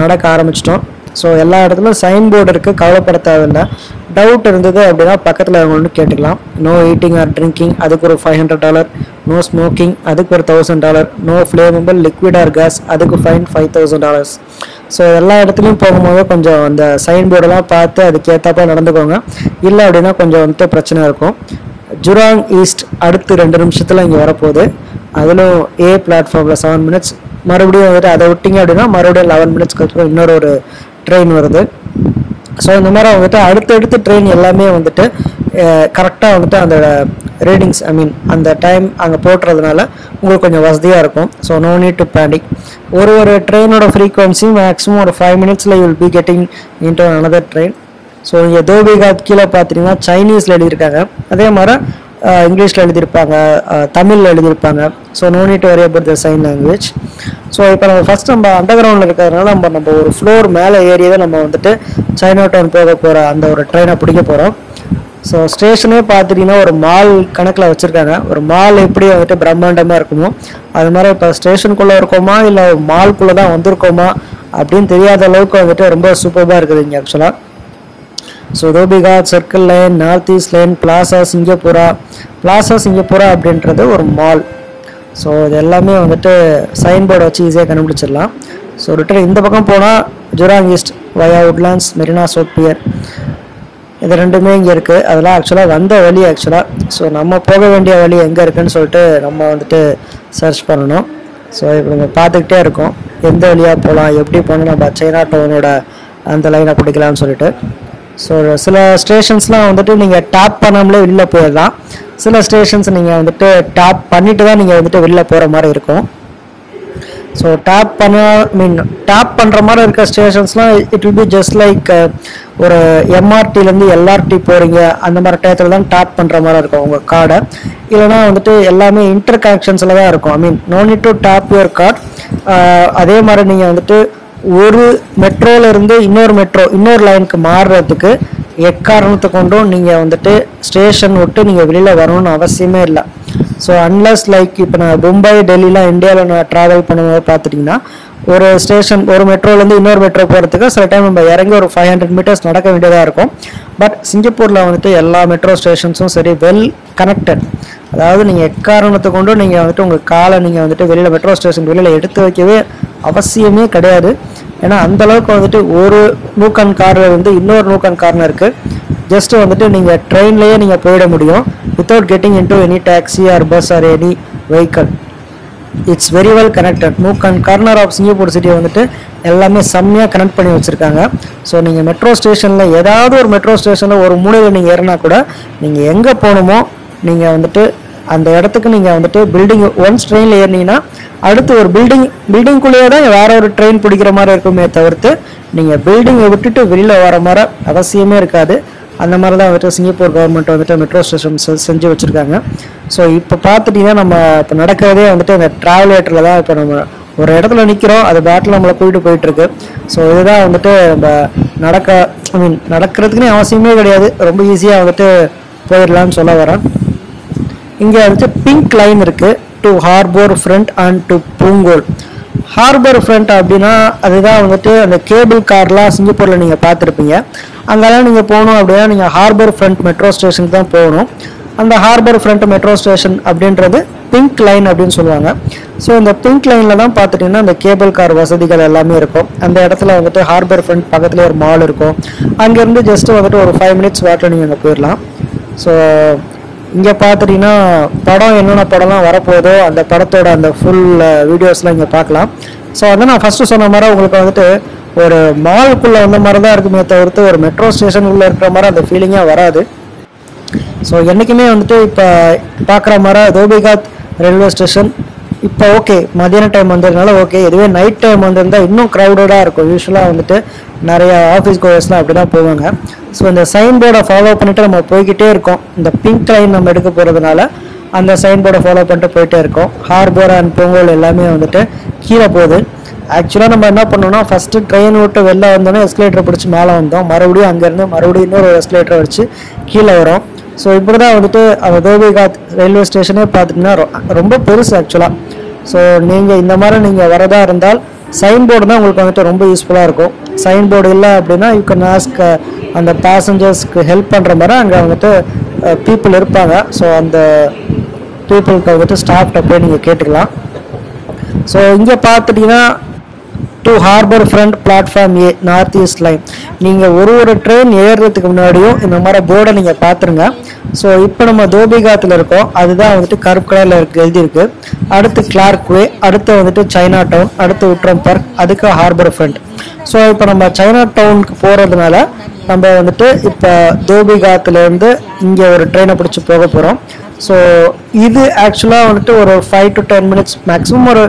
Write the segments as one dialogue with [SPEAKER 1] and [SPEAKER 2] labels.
[SPEAKER 1] நடக்க ஆரம்பிச்சிட்டோம். ஸோ எல்லா இடத்துலையும் சைன் போர்டு இருக்குது, கவலைப்பட தேவையில்லை. டவுட் இருந்தது அப்படின்னா பக்கத்தில் அவங்கள்ட்ட கேட்டுக்கலாம். நோ ஈட்டிங் ஆர் ட்ரிங்கிங், அதுக்கு ஒரு $500. நோ ஸ்மோக்கிங், அதுக்கு ஒரு $1000. No flammable liquid or gas, அதுக்கு ஃபைன் $5000. ஸோ எல்லா இடத்துலையும் போகும்போது கொஞ்சம் அந்த சைன் போர்டெல்லாம் பார்த்து அதுக்கேற்றப்ப நடந்துக்கோங்க. இல்லை அப்படின்னா கொஞ்சம் வந்துட்டு பிரச்சனை இருக்கும். ஜுராங் ஈஸ்ட் அடுத்து 2 நிமிஷத்தில் இங்கே வரப்போகுது. அதிலும் ஏ பிளாட்ஃபார்மில் 7 மினிட்ஸ், மறுபடியும் வந்துட்டு அதை விட்டிங்க அப்படின்னா மறுபடியும் 11 மினிட்ஸ்க்கு அப்புறம் இன்னொரு ஒரு ட்ரெயின் வருது. ஸோ இந்த மாதிரி வந்துட்டு அடுத்தடுத்து ட்ரெயின் எல்லாமே வந்துட்டு கரெக்டாக வந்துட்டு அந்த ரீடிங்ஸ் அந்த டைம் அங்கே போட்டுறதுனால உங்களுக்கு கொஞ்சம் வசதியாக இருக்கும். So no need to panic. ஒரு ட்ரெயினோட ஃப்ரீக்வன்சி மேக்ஸிமம் ஒரு 5 மினிட்ஸில் you will be getting into another train. So இங்கே தோபிகாத் கீழே பார்த்தீங்கன்னா சைனீஸில் எழுதியிருக்காங்க, அதே மாதிரி இங்கிலீஷில் எழுதியிருப்பாங்க, தமிழில் எழுதியிருப்பாங்க. So no need to worry about the sign language. So இப்போ நம்ம அண்டர் கிரவுண்டில் இருக்கிறதுனால நம்ம ஒரு ஃப்ளோர் மேலே ஏறியதை நம்ம வந்துட்டு சைனா டவுன் போக போகிற அந்த ஒரு ட்ரெயினை பிடிக்க போகிறோம். ஸோ ஸ்டேஷனே பார்த்துட்டிங்கன்னா ஒரு மால் கணக்கில் வச்சுருக்காங்க. ஒரு மால் எப்படி வந்துட்டு பிரம்மாண்டமாக இருக்குமோ அது மாதிரி இப்போ ஸ்டேஷனுக்குள்ளே இருக்கோமா இல்லை மால்குள்ளே தான் வந்திருக்கோமா அப்படின்னு தெரியாத அளவுக்கு வந்துட்டு ரொம்ப சூப்பராக இருக்குது இங்கே ஆக்சுவலாக. So Dhoby Ghaut, circle line, north east line, plaza Singapura அப்படின்றது ஒரு மால். ஸோ இது எல்லாமே வந்துட்டு சைன் போர்டை வச்சு ஈஸியாக கண்டுபிடிச்சிடலாம். ஸோ ரிட்டர்ன் இந்த பக்கம் போனால் ஜுராங் ஈஸ்ட் வயா உட்லாண்ட்ஸ், மெரினா சவுத் பியர், இது ரெண்டுமே இங்கே இருக்குது. அதெல்லாம் ஆக்சுவலாக வந்த வழி ஆக்சுவலாக. ஸோ நம்ம போக வேண்டிய வழி எங்கே இருக்குதுன்னு சொல்லிட்டு நம்ம வந்துட்டு சர்ச் பண்ணணும். ஸோ இப்போ நம்ம பார்த்துக்கிட்டே இருக்கோம் எந்த வழியாக போகலாம், எப்படி போனால் நம்ம சைனா டவுனோட அந்த லைனை பிடிக்கலாம்னு சொல்லிட்டு. ஸோ சில ஸ்டேஷன்ஸ்லாம் வந்துட்டு நீங்கள் டேப் பண்ணாமலே வெளில போயிடலாம். சில ஸ்டேஷன்ஸ் நீங்கள் வந்துட்டு டேப் பண்ணிட்டு தான் நீங்கள் வந்துட்டு வெளில போகிற மாதிரி இருக்கும். ஸோ டேப் பண்ணுற மாதிரி இருக்க ஸ்டேஷன்ஸ்லாம் it will be just like ஒரு எம்ஆர்டிலேருந்து எல்ஆர்டி போகிறீங்க அந்த மாதிரி டயத்தில் தான் டேப் பண்ணுற மாதிரி இருக்கும் உங்கள் கார்டை. இல்லைனா வந்துட்டு எல்லாமே இன்டர் கனெக்ஷன்ஸில் தான் இருக்கும். No need to tap your card. அதே மாதிரி நீங்கள் வந்துட்டு ஒரு மெட்ரோலேருந்து இன்னொரு லைனுக்கு மாறுறதுக்கு எக்காரணத்தை கொண்டும் நீங்கள் வந்துட்டு ஸ்டேஷன் விட்டு நீங்கள் வெளியில் வரணும்னு அவசியமே இல்லை. ஸோ அன்லஸ் லைக் இப்போ நான் மும்பை, டெல்லிலாம் இந்தியாவில் நான் ட்ராவல் பண்ணும்போது பார்த்துட்டிங்கன்னா ஒரு ஸ்டேஷன் ஒரு மெட்ரோலேருந்து இன்னொரு மெட்ரோ போகிறதுக்கு சில டைம் நம்ம இறங்கி ஒரு 500 மீட்டர்ஸ் நடக்க வேண்டியதாக இருக்கும். பட் சிங்கப்பூரில் வந்துட்டு எல்லா மெட்ரோ ஸ்டேஷன்ஸும் சரி வெல் கனெக்டட். அதாவது நீங்கள் எக்காரணத்தை கொண்டும் நீங்கள் வந்துட்டு உங்கள் காலை நீங்கள் வந்துட்டு வெளியில் மெட்ரோ ஸ்டேஷன் வெளியில் எடுத்து வைக்கவே அவசியமே கிடையாது. ஏன்னா அந்தளவுக்கு வந்துட்டு ஒரு நூக்கன் காரில் வந்து இன்னொரு நூக்கன் கார்னருக்கு ஜஸ்ட்டு வந்துட்டு நீங்கள் ட்ரெயின்லேயே நீங்கள் போயிட முடியும் without getting into any taxi or bus or any vehicle. It's very well connected. Nook and corner of Singapore சிட்டியை வந்துட்டு எல்லாமே செம்மையாக கனெக்ட் பண்ணி வச்சுருக்காங்க. ஸோ நீங்கள் மெட்ரோ ஸ்டேஷனில் ஏதாவது ஒரு மெட்ரோ ஸ்டேஷனில் ஒரு மூலையில் நீங்கள் ஏறினா கூட நீங்கள் எங்கே போகணுமோ நீங்கள் வந்துட்டு அந்த இடத்துக்கு நீங்கள் வந்துட்டு பில்டிங் ஒன்ஸ் ட்ரெயினில் ஏறினீங்கன்னா அடுத்து ஒரு பில்டிங்குள்ளேயே தான் வேற ஒரு ட்ரெயின் பிடிக்கிற மாதிரி இருக்குமே தவிர்த்து நீங்கள் பில்டிங்கை விட்டுட்டு வெளியில் வர மாதிரி அவசியமே இருக்காது. அந்த மாதிரி தான் வந்துட்டு சிங்கப்பூர் கவர்மெண்ட் வந்துட்டு மெட்ரோ ஸ்டேஷன் செஞ்சு வச்சுருக்காங்க. ஸோ இப்போ பார்த்துட்டிங்கன்னா நம்ம இப்போ நடக்கிறதே வந்துட்டு அந்த ட்ராவலேட்டரில் தான் இப்போ நம்ம ஒரு இடத்துல நிற்கிறோம், அது பேட்டில் நம்மளை போயிட்டுருக்கு. ஸோ இதுதான் வந்துட்டு நம்ம நடக்கிறதுக்குன்னே அவசியமே கிடையாது, ரொம்ப ஈஸியாக வந்துட்டு போயிடலான்னு சொல்ல வரேன். இங்கே வந்துட்டு பிங்க் லைன் இருக்குது to harbour front and to Punggol. Harbour front அப்படின்னா அதுதான் வந்துட்டு அந்த கேபிள் கார்லாம் சிங்கப்பூரில் நீங்கள் பார்த்துருப்பீங்க. அங்கெல்லாம் நீங்கள் போகணும் அப்படின்னா நீங்கள் ஹார்பர் ஃப்ரண்ட் மெட்ரோ ஸ்டேஷனுக்கு தான் போகணும். அந்த ஹார்பர் ஃப்ரண்ட் மெட்ரோ ஸ்டேஷன் அப்படின்றது பிங்க் லைன் அப்படின்னு சொல்லுவாங்க. ஸோ இந்த பிங்க் லைனில் தான் பார்த்துட்டிங்கன்னா அந்த கேபிள் கார் வசதிகள் எல்லாமே இருக்கும். அந்த இடத்துல வந்துட்டு ஹார்பர் ஃப்ரண்ட் பக்கத்துலேயே ஒரு மால் இருக்கும். அங்கேருந்து ஜஸ்ட்டு வந்துட்டு ஒரு 5 மினிட்ஸ் வாக்கில் நீங்கள் அங்கே போயிடலாம். ஸோ இங்கே பார்த்துட்டிங்கன்னா படம் என்னென்ன படம்லாம் வரப்போதோ அந்த படத்தோட அந்த ஃபுல் வீடியோஸ்லாம் இங்கே பார்க்கலாம். ஸோ வந்து நான் ஃபஸ்ட்டு சொன்ன மாதிரி உங்களுக்கு வந்துட்டு ஒரு மாலுக்குள்ளே வந்த மாதிரி தான் இருக்குமே தவிர்த்து ஒரு மெட்ரோ ஸ்டேஷனுக்குள்ளே இருக்கிற மாதிரி அந்த ஃபீலிங்காக வராது. ஸோ என்றைக்குமே வந்துட்டு இப்போ பார்க்குற மாதிரி தோபிகாத் ரயில்வே ஸ்டேஷன் இப்போ ஓகே மதியான டைம் வந்ததுனால ஓகே. இதுவே நைட் டைம் வந்திருந்தால் இன்னும் க்ரௌடடாக இருக்கும். யூஸ்வலாக வந்துட்டு நிறைய ஆஃபீஸ் கோயர்ஸ்லாம் அப்படி தான் போவாங்க. ஸோ இந்த சைன் போர்டை ஃபாலோ பண்ணிவிட்டு நம்ம போய்கிட்டே இருக்கோம். இந்த பிங்க் லைன் நம்ம எடுக்க போகிறதுனால அந்த சைன் போர்டை ஃபாலோ பண்ணிட்டு போயிட்டே இருக்கோம். ஹார்பர் அண்ட் பொங்கல் எல்லாமே வந்துட்டு கீழே போகுது. ஆக்சுவலாக நம்ம என்ன பண்ணோம்னா ஃபஸ்ட்டு ட்ரெயின் விட்டு வெளில வந்தோன்னே எஸ்கலேட்டரை பிடிச்சி மேலே வந்தோம். மறுபடியும் அங்கேருந்து மறுபடியும் இன்னொரு எஸ்கலேட்டரை வச்சு கீழே வரோம். ஸோ இப்படி தான் வந்துட்டு அந்த தோபிகாத் ரயில்வே ஸ்டேஷனே பார்த்திங்கன்னா ரொம்ப பெருசு ஆக்சுவலாக. ஸோ நீங்கள் இந்த மாதிரி நீங்கள் வரதா இருந்தால் சைன் போர்டு தான் உங்களுக்கு வந்துட்டு ரொம்ப யூஸ்ஃபுல்லாக இருக்கும். சைன் போர்டு இல்லை அப்படின்னா யூ கேன் ஆஸ்க் அந்த பேசஞ்சர்ஸ்க்கு ஹெல்ப் பண்ணுற மாதிரி அங்கே வந்துட்டு பீப்புள் இருப்பாங்க. ஸோ அந்த பீப்புளுக்கு வந்துட்டு ஸ்டாஃப்ட்ட போய் நீங்கள் கேட்டுக்கலாம். ஸோ இங்கே பார்த்துட்டிங்கன்னா to harbour front platform A north east line. நீங்கள் ஒரு ட்ரெயின் ஏறுறதுக்கு முன்னாடியும் இந்த மாதிரி போர்டை நீங்கள் பார்த்துருங்க. ஸோ இப்போ நம்ம தோபிகாத்தில் இருக்கோம், அதுதான் வந்துட்டு கருப்பு கலரில் எழுதியிருக்கு. அடுத்து கிளார்க் வே, அடுத்து வந்துட்டு சைனா டவுன், அடுத்து உட்ரம் பார்க், அதுக்கு ஹார்பர் ஃப்ரண்ட். ஸோ இப்போ நம்ம சைனா டவுனுக்கு போகிறதுனால நம்ம வந்துட்டு இப்போ தோபிகாத்துலேருந்து இங்கே ஒரு ட்ரெயினை பிடிச்சி போக போகிறோம். ஸோ இது ஆக்சுவலாக வந்துட்டு ஒரு 5 to 10 minutes, மேக்ஸிமம் ஒரு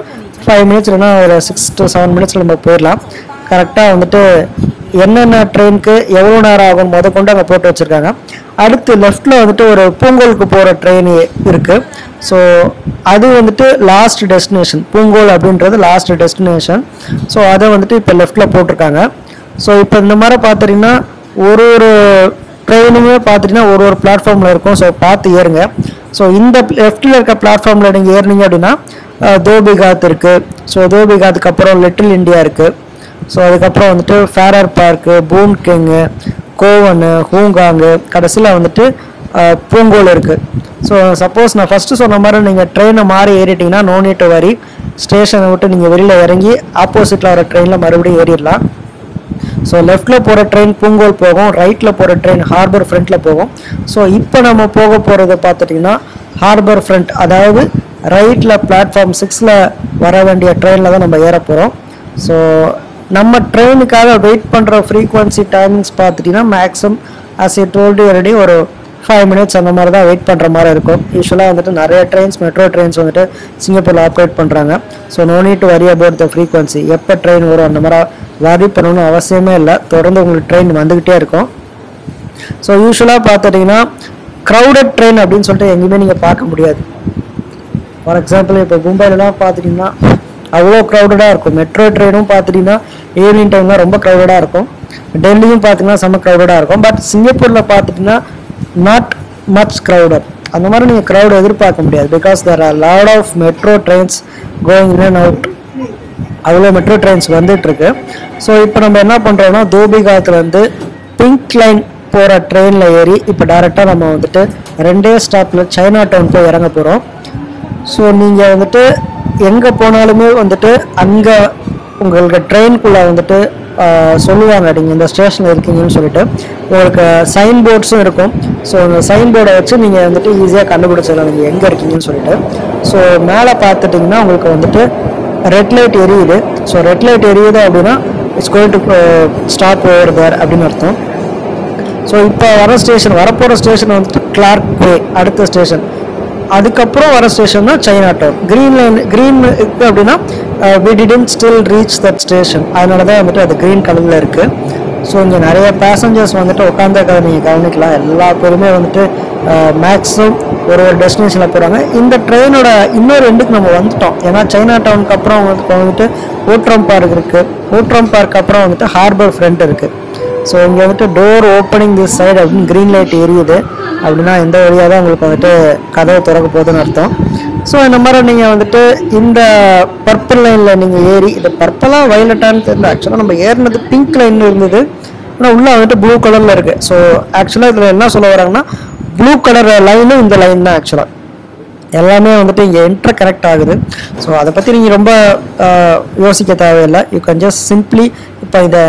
[SPEAKER 1] 5 minutes இல்லைன்னா ஒரு 6 to 7 minutes நம்ம போயிடலாம். கரெக்டாக வந்துட்டு என்னென்ன ட்ரெயினுக்கு எவ்வளோ நேரம் ஆகும் கொண்டு அங்கே போட்டு வச்சுருக்காங்க. அடுத்து லெஃப்டில் வந்துட்டு ஒரு பூங்கோலுக்கு போகிற ட்ரெயின் இருக்குது. ஸோ அது வந்துட்டு லாஸ்ட் டெஸ்டினேஷன், பூங்கோல் அப்படின்றது லாஸ்ட் டெஸ்டினேஷன். ஸோ அதை வந்துட்டு இப்போ லெஃப்டில் போட்டிருக்காங்க. ஸோ இப்போ இந்த மாதிரி பார்த்துட்டிங்கன்னா ஒரு ட்ரெயினுமே பார்த்துட்டிங்கன்னா ஒரு பிளாட்ஃபார்மில் இருக்கும். ஸோ பார்த்து ஏறுங்க. ஸோ இந்த லெஃப்டில் இருக்க பிளாட்ஃபார்மில் நீங்கள் ஏறினீங்க அப்படின்னா தோபிகாத் இருக்குது. ஸோ தோபிகாத்துக்கு அப்புறம் லிட்டில் இண்டியா இருக்குது. ஸோ அதுக்கப்புறம் வந்துட்டு ஃபேரர் பார்க்கு, பூன் கிங்கு, கோவனு, ஹூங்காங்கு, கடைசியில் வந்துட்டு பூங்கோல் இருக்குது. ஸோ சப்போஸ் நான் ஃபஸ்ட்டு சொன்ன மாதிரி நீங்கள் ட்ரெயினை மாறி ஏறிட்டிங்கன்னா நோ நீட் டு வரி, ஸ்டேஷனை விட்டு நீங்கள் வெளியில் இறங்கி ஆப்போசிட்டில் வர ட்ரெயினில் மறுபடியும் ஏறிடலாம். ஸோ லெஃப்டில் போகிற ட்ரெயின் பூங்கோல் போகும், ரைட்டில் போகிற ட்ரெயின் ஹார்பர் ஃப்ரண்ட்டில் போகும். ஸோ இப்போ நம்ம போக போகிறத பார்த்துட்டிங்கன்னா ஹார்பர் ஃப்ரண்ட், அதாவது ரைட்டில் பிளாட்ஃபார்ம் 6ல் வர வேண்டிய ட்ரெயினில் தான் நம்ம ஏற போகிறோம். ஸோ நம்ம ட்ரெயினுக்காக வெயிட் பண்ணுற ஃப்ரீக்வன்சி டைமிங்ஸ் பார்த்துட்டிங்கன்னா maximum as a told already ஒரு 5 minutes அந்த மாதிரி தான் வெயிட் பண்ணுற மாதிரி இருக்கும். யூஸ்வலாக வந்துட்டு நிறைய ட்ரெயின்ஸ், மெட்ரோ ட்ரெயின்ஸ் வந்துட்டு சிங்கப்பூரில் ஆப்ரேட் பண்ணுறாங்க. So no need to worry about the frequency, எப்போ ட்ரெயின் வரும் அந்த மாதிரி வரி பண்ணணும்னு அவசியமே இல்லை. தொடர்ந்து உங்களுக்கு ட்ரெயின் வந்துக்கிட்டே இருக்கும். ஸோ யூஸ்வலாக பார்த்துட்டிங்கன்னா க்ரௌடட் ட்ரெயின் அப்படின்னு சொல்லிட்டு எங்கேயுமே நீங்கள் பார்க்க முடியாது. ஃபார் எக்ஸாம்பிள் இப்போ மும்பைலலாம் பார்த்துட்டிங்கன்னா அவ்வளோ க்ரௌடடாக இருக்கும். மெட்ரோ ட்ரெயினும் பார்த்துட்டிங்கன்னா ஈவினிங் டைம்லாம் ரொம்ப க்ரௌடடாக இருக்கும். டெல்லியும் பார்த்திங்கன்னா செம்ம க்ரௌடடாக இருக்கும். பட் சிங்கப்பூரில் பார்த்துட்டிங்கன்னா நாட் மச் க்ரௌடட். அந்த மாதிரி நீங்கள் க்ரௌட் எதிர்பார்க்க முடியாது. Because there are lot of metro trains going in and out. அவ்வளோ மெட்ரோ ட்ரெயின்ஸ் வந்துட்டுருக்கு. ஸோ இப்போ நம்ம என்ன பண்ணுறோம்னா தோபிகாத்துலேருந்து பிங்க் லைன் போகிற ட்ரெயினில் ஏறி இப்போ டேரெக்டாக நம்ம வந்துட்டு 2 ஸ்டாப்பில் சைனா டவுன் போய் இறங்க போகிறோம். ஸோ நீங்கள் வந்துட்டு எங்கே போனாலுமே வந்துட்டு அங்கே உங்களுக்கு ட்ரெயின்குள்ளே வந்துட்டு சொல்லுவாங்க நீங்கள் இந்த ஸ்டேஷனில் இருக்கீங்கன்னு சொல்லிட்டு. உங்களுக்கு சைன் போர்ட்ஸும் இருக்கும். ஸோ அந்த சைன் போர்டை வச்சு நீங்கள் வந்துட்டு ஈஸியாக கண்டுபிடிச்சிடலாம் நீங்கள் எங்கே இருக்கீங்கன்னு சொல்லிட்டு. ஸோ மேலே பார்த்துட்டிங்கன்னா உங்களுக்கு வந்துட்டு ரெட் லைட் எரியுது. ஸோ ரெட் லைட் எரியுது அப்படின்னா it's going to stop over there அப்படின்னு அர்த்தம். ஸோ இப்போ வரப்போகிற ஸ்டேஷன் வந்துட்டு கிளார்க் வே அடுத்த ஸ்டேஷன். அதுக்கப்புறம் வர ஸ்டேஷன் தான் சைனா டவுன். க்ரீன் இருக்குது அப்படின்னா we didn't still reach that station, அதனால தான் வந்துட்டு அது க்ரீன் கலரில் இருக்குது. ஸோ இங்கே நிறைய பேசஞ்சர்ஸ் வந்துட்டு உட்காந்துருக்கிறத நீங்கள் கவனிக்கலாம். எல்லா பேருமே வந்துட்டு மேக்ஸிமம் ஒரு டெஸ்டினேஷனில் போகிறாங்க. இந்த ட்ரெயினோட இன்னொரு எண்டுக்கு நம்ம வந்துட்டோம். ஏன்னா சைனா டவுனுக்கு அப்புறம் வந்துட்டு ஊட்ரம் பார்க் இருக்குது. ஊட்ரம் பார்க் அப்புறம் வந்துட்டு ஹார்பர் ஃப்ரண்ட் இருக்குது. ஸோ இங்கே வந்துட்டு டோர் ஓப்பனிங் திஸ் சைடு அப்படின்னு க்ரீன் லைட் எரியுது அப்படின்னா இந்த வழியாக தான் உங்களுக்கு வந்துட்டு கதவை திறக்க போகுதுன்னு அர்த்தம். ஸோ இந்த மாதிரி நீங்கள் வந்துட்டு இந்த பர்பிள் லைனில் நீங்கள் ஏறி, இது பர்பிளாக வயலட்டான்னு தெரியல. ஆக்சுவலாக நம்ம ஏறினது பிங்க் லைன் இருந்தது, ஆனால் உள்ளே வந்துட்டு ப்ளூ கலரில் இருக்குது. ஸோ ஆக்சுவலாக இதில் என்ன சொல்ல வராங்கன்னா ப்ளூ கலர் லைனும் இந்த லைன் தான் ஆக்சுவலாக எல்லாமே வந்துட்டு இங்கே இன்டர் கனெக்ட் ஆகுது. ஸோ அதை பற்றி நீங்கள் ரொம்ப யோசிக்க தேவையில்லை. யூ கேன் ஜஸ்ட் சிம்பிளி இப்போ இதை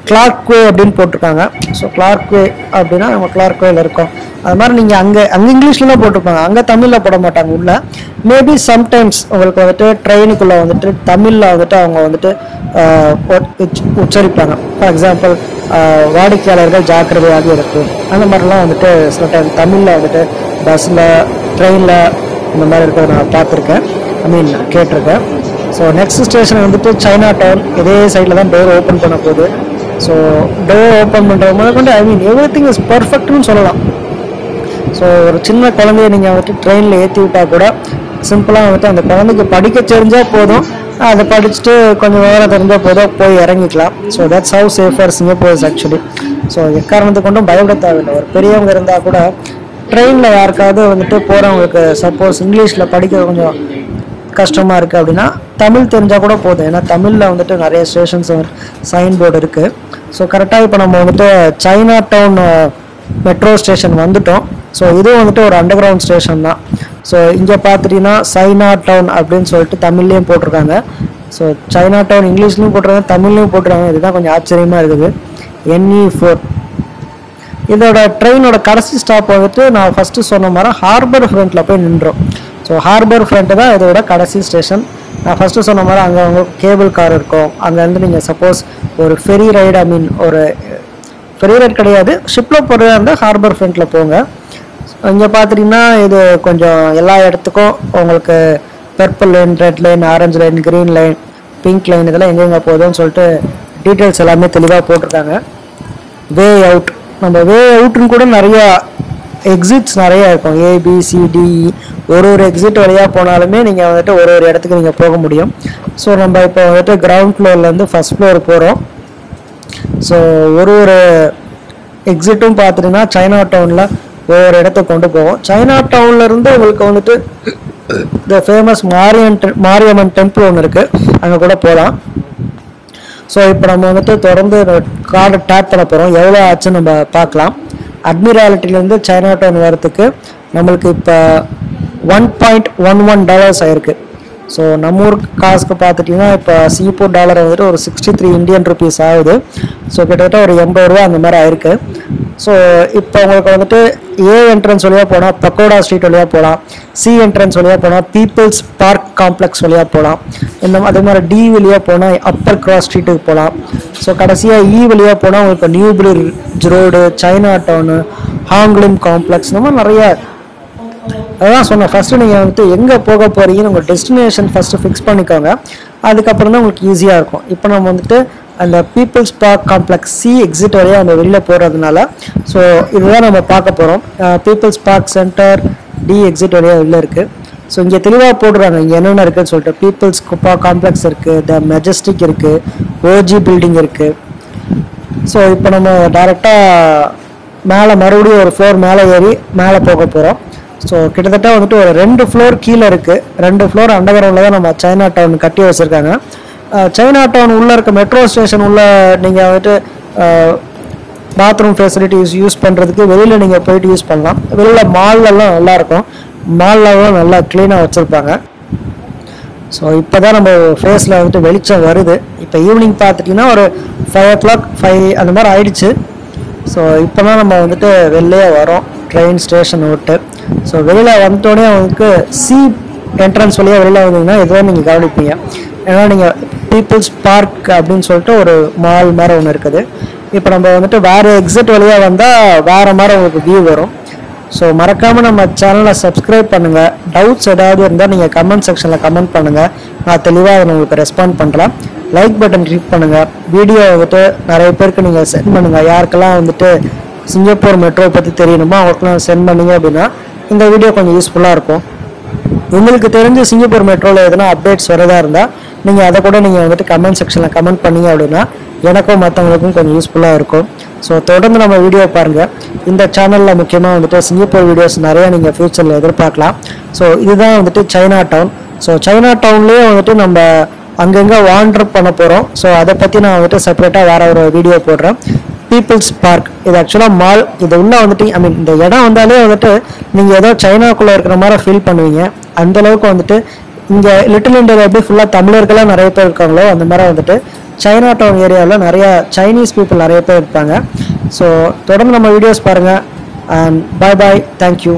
[SPEAKER 1] கிளார்க் வே அப்படின்னு போட்டிருக்காங்க. ஸோ கிளார்க் வே அப்படின்னா நம்ம கிளார்க் வேல இருக்கோம். அது மாதிரி நீங்கள் அங்கே இங்கிலீஷில் தான் போட்டிருப்பாங்க, அங்கே தமிழில் போட மாட்டாங்க உள்ள. மேபி சம்டைம்ஸ் உங்களுக்கு வந்துட்டு ட்ரெயினுக்குள்ளே வந்துட்டு தமிழில் வந்துட்டு அவங்க வந்துட்டு உச்சரிப்பாங்க. ஃபார் எக்ஸாம்பிள் வாடிக்கையாளர்கள் ஜாக்கிரதையாக இருக்கும் அந்த மாதிரிலாம் வந்துட்டு சில டைம் தமிழில் வந்துட்டு பஸ்ஸில் ட்ரெயினில் இந்த மாதிரி இருக்கிறத நான் பார்த்துருக்கேன், கேட்டிருக்கேன். ஸோ நெக்ஸ்ட் ஸ்டேஷன் வந்துட்டு சைனா டவுன். இதே சைடில் தான் டோர் ஓப்பன் பண்ண போகுது. ஸோ டோர் ஓப்பன் பண்ணுறது முதல் கொண்டு எவ்ரிதிங் இஸ் பர்ஃபெக்ட்னு சொல்லலாம். ஸோ ஒரு சின்ன குழந்தைய நீங்கள் வந்துட்டு ட்ரெயினில் ஏற்றி விட்டால் கூட சிம்பிளாக வந்துட்டு அந்த குழந்தைக்கு படிக்க தெரிஞ்சால் போதும், அதை படிச்சுட்டு கொஞ்சம் விவரம் தெரிஞ்சால் போதும், போய் இறங்கிக்கலாம். So that's how safer Singapore is actually. So எக்காரணத்துக்கு கொண்டும் பயப்பட தேவையில்லை. ஒரு பெரியவங்க இருந்தால் கூட ட்ரெயினில் யாருக்காவது வந்துட்டு போகிறவங்களுக்கு சப்போஸ் இங்கிலீஷில் படிக்க கொஞ்சம் கஷ்டமாக இருக்குது அப்படின்னா தமிழ் தெரிஞ்சால் கூட போதும். ஏன்னா தமிழில் வந்துட்டு நிறைய ஸ்டேஷன்ஸ் சைன் போர்டு இருக்குது. ஸோ கரெக்டாக இப்போ நம்ம வந்துட்டு சைனா டவுன் மெட்ரோ ஸ்டேஷன் வந்துட்டோம். ஸோ இதுவும் வந்துட்டு ஒரு அண்டர் கிரவுண்ட் ஸ்டேஷன் தான். ஸோ இங்கே பார்த்துட்டிங்கன்னா சைனா டவுன் அப்படின்னு சொல்லிட்டு தமிழ்லேயும் போட்டிருக்காங்க. ஸோ சைனா டவுன் இங்கிலீஷ்லேயும் போட்டிருக்காங்க, தமிழ்லேயும் போட்டிருக்காங்க. இதுதான் கொஞ்சம் ஆச்சரியமாக இருக்குது. NE4 இதோட ட்ரெயினோட கடைசி ஸ்டாப் வந்துட்டு நான் ஃபஸ்ட்டு சொன்ன மாதிரி ஹார்பர் ஃப்ரண்ட்டில் போய் நின்றோம். ஸோ ஹார்பர் ஃப்ரண்ட்டு தான் இதோட கடைசி ஸ்டேஷன். நான் ஃபஸ்ட்டு சொன்ன மாதிரி அங்கே உங்களுக்கு கேபிள் கார் இருக்கும். அங்கேருந்து நீங்கள் சப்போஸ் ஒரு ஃபெரி ரைடு, ஒரு ஃபெரி ரைட் கிடையாது, ஷிப்பில் போகிறதா இருந்தால் ஹார்பர் ஃப்ரண்ட்டில் போங்க. இங்கே பார்த்துட்டிங்கன்னா இது கொஞ்சம் எல்லா இடத்துக்கும் உங்களுக்கு purple line, red line, orange line, green line, pink line இதெல்லாம் எங்கெங்கே போகுதுன்னு சொல்லிட்டு டீட்டெயில்ஸ் எல்லாமே தெளிவாக போட்டிருக்காங்க. வே அவுட், நம்ம வே அவுட்டுன்னு கூட நிறையா எக்ஸிட்ஸ் நிறையா இருக்கும். ABCDE ஒரு எக்ஸிட் வழியாக போனாலுமே நீங்கள் வந்துட்டு ஒரு இடத்துக்கு நீங்கள் போக முடியும். ஸோ நம்ம இப்போ வந்துட்டு கிரவுண்ட் ஃப்ளோர்லேருந்து ஃபஸ்ட் ஃப்ளோர் போகிறோம். ஸோ ஒரு எக்ஸிட்டும் பார்த்துட்டிங்கன்னா சைனா டவுனில் ஒவ்வொரு இடத்துக்கு கொண்டு போவோம். சைனா டவுன்லேருந்து உங்களுக்கு வந்துட்டு இந்த ஃபேமஸ் மாரியம்மன் டெம்பிள் ஒன்று இருக்குது, அங்கே கூட போகலாம். ஸோ இப்போ நம்ம வந்துட்டு தொடர்ந்து கார்டை டேப் பண்ண போகிறோம். எவ்வளோ ஆச்சுன்னு நம்ம பார்க்கலாம். அட்மிராலிட்டிலேருந்து சைனா டவுன் வரத்துக்கு நம்மளுக்கு இப்போ $1.11 ஆயிருக்கு. ஸோ நம்ம ஊர் காசுக்கு பார்த்துட்டிங்கன்னா இப்போ சிங்கப்பூர் டாலர் வந்துட்டு ஒரு 63 இந்தியன் ருபீஸ் ஆகுது. ஸோ கிட்டத்தட்ட ஒரு 80 ரூபா அந்த மாதிரி ஆயிருக்கு. ஸோ இப்போ உங்களுக்கு வந்துட்டு A என்ட்ரன்ஸ் வழியாக போனால் பக்கோடா ஸ்ட்ரீட் வழியாக போகலாம், C என்ட்ரன்ஸ் வழியாக போனால் பீப்புள்ஸ் பார்க் காம்ப்ளெக்ஸ் வழியாக போகலாம், அதே மாதிரி D வழியாக போனால் அப்பர் கிராஸ் ஸ்ட்ரீட்டுக்கு போகலாம். ஸோ கடைசியாக E வழியாக போனால் உங்களுக்கு new bridge road, China town, Hong Lim complex, இந்த மாதிரி நிறைய. அதான் சொன்னேன், ஃபஸ்ட்டு நீங்கள் வந்துட்டு எங்கே போக போகிறீங்கன்னு உங்கள் டெஸ்டினேஷன் ஃபஸ்ட்டு ஃபிக்ஸ் பண்ணிக்கோங்க. அதுக்கப்புறம் தான் உங்களுக்கு ஈஸியாக இருக்கும். இப்போ நம்ம வந்துட்டு அந்த people's park complex C exit வரையாக அந்த வெளியில் போகிறதுனால ஸோ இதுதான் நம்ம பார்க்க போகிறோம். People's park centre D exit வரையாக வெளில இருக்குது. ஸோ இங்கே தெளிவாக போடுறாங்க இங்கே என்னென்ன இருக்குதுன்னு சொல்லிட்டு. பீப்புள்ஸ் பார்க் காம்ப்ளெக்ஸ் இருக்குது, த மெஜஸ்டிக் இருக்குது, OG பில்டிங் இருக்குது. ஸோ இப்போ நம்ம டைரெக்டாக மேலே மறுபடியும் ஒரு ஃப்ளோர் மேலே ஏறி மேலே போக போகிறோம். ஸோ கிட்டத்தட்ட வந்துட்டு ஒரு 2 ஃப்ளோர் கீழே இருக்குது. 2 ஃப்ளோர் அண்டர் கிரவுண்டில் தான் நம்ம சைனா டவுன் கட்டி வச்சுருக்காங்க. சைனா டவுன் உள்ளே இருக்க மெட்ரோ ஸ்டேஷன் உள்ள நீங்கள் வந்துட்டு பாத்ரூம் ஃபெசிலிட்டிஸ் யூஸ் பண்ணுறதுக்கு வெளியில் நீங்கள் போயிட்டு யூஸ் பண்ணலாம். வெளியில் மால்லலாம் நல்லாயிருக்கும், மால்லாம் நல்லா க்ளீனாக வச்சுருப்பாங்க. ஸோ இப்போ தான் நம்ம ஃபேஸில் வந்துட்டு வெளிச்சம் வருது. இப்போ ஈவினிங் பார்த்துட்டிங்கன்னா ஒரு 5 o'clock 5 அந்த மாதிரி ஆயிடுச்சு. ஸோ இப்போ தான் நம்ம வந்துட்டு வெளியே வரோம் ட்ரெயின் ஸ்டேஷன் விட்டு. ஸோ வெளியில் வந்துட்டோடனே அவங்களுக்கு C என்ட்ரன்ஸ் வழியாக வெளியில் வந்தீங்கன்னா இதுதான் நீங்கள் கவனிப்பீங்க. ஏன்னா நீங்கள் பீப்புள்ஸ் பார்க் அப்படின்னு சொல்லிட்டு ஒரு மால் மாதிரி ஒன்று இருக்குது. இப்போ நம்ம வந்துட்டு வேறு எக்ஸிட் வழியாக வந்தால் வேறு மாதிரி உங்களுக்கு வியூ வரும். ஸோ மறக்காமல் நம்ம சேனலை சப்ஸ்கிரைப் பண்ணுங்கள். டவுட்ஸ் ஏதாவது இருந்தால் நீங்கள் கமெண்ட் செக்ஷனில் கமெண்ட் பண்ணுங்கள், நான் தெளிவாக அதை உங்களுக்கு ரெஸ்பாண்ட் பண்ணுறேன். லைக் பட்டன் கிளிக் பண்ணுங்கள். வீடியோ வந்துட்டு நிறைய பேருக்கு நீங்கள் சென்ட் பண்ணுங்கள். யாருக்கெல்லாம் வந்துட்டு சிங்கப்பூர் மெட்ரோ பற்றி தெரியணுமோ அவங்களுக்குலாம் சென்ட் பண்ணிங்க அப்படின்னா இந்த வீடியோ கொஞ்சம் யூஸ்ஃபுல்லாக இருக்கும். உங்களுக்கு தெரிஞ்ச சிங்கப்பூர் மெட்ரோவில் எதனா அப்டேட்ஸ் வரதா இருந்தால் நீங்கள் அதை கூட நீங்கள் வந்துட்டு கமெண்ட் செக்ஷனில் கமெண்ட் பண்ணிங்க அப்படின்னா எனக்கும் மற்றவங்களுக்கும் கொஞ்சம் யூஸ்ஃபுல்லாக இருக்கும். ஸோ தொடர்ந்து நம்ம வீடியோ பாருங்கள். இந்த சேனலில் முக்கியமாக வந்துட்டு சிங்கப்பூர் வீடியோஸ் நிறையா நீங்கள் ஃப்யூச்சரில் எதிர்பார்க்கலாம். ஸோ இதுதான் வந்துட்டு சைனா டவுன். ஸோ சைனா டவுன்லேயே வந்துட்டு நம்ம அங்கங்கே வாண்டர் பண்ண போகிறோம். ஸோ அதை பற்றி நான் வந்துட்டு செப்பரேட்டாக வேறு ஒரு வீடியோ போடுறேன். பீப்புள்ஸ் பார்க் இது ஆக்சுவலாக மால். இது உள்ளே வந்துட்டு இந்த இடம் வந்தாலே வந்துட்டு நீங்கள் ஏதோ சைனாக்குள்ளே இருக்கிற மாதிரி ஃபீல் பண்ணுவீங்க. அந்தளவுக்கு வந்துட்டு இங்கே லிட்டில் இண்டியாவில் எப்படி ஃபுல்லாக தமிழர்களாக நிறைய பேர் இருக்காங்களோ அந்த மாதிரி வந்துட்டு சைனா டவுன் ஏரியாவில் நிறையா சைனீஸ் பீப்புள் நிறைய பேர் இருப்பாங்க. ஸோ தொடர்ந்து நம்ம வீடியோஸ் பாருங்கள். And bye bye, thank you.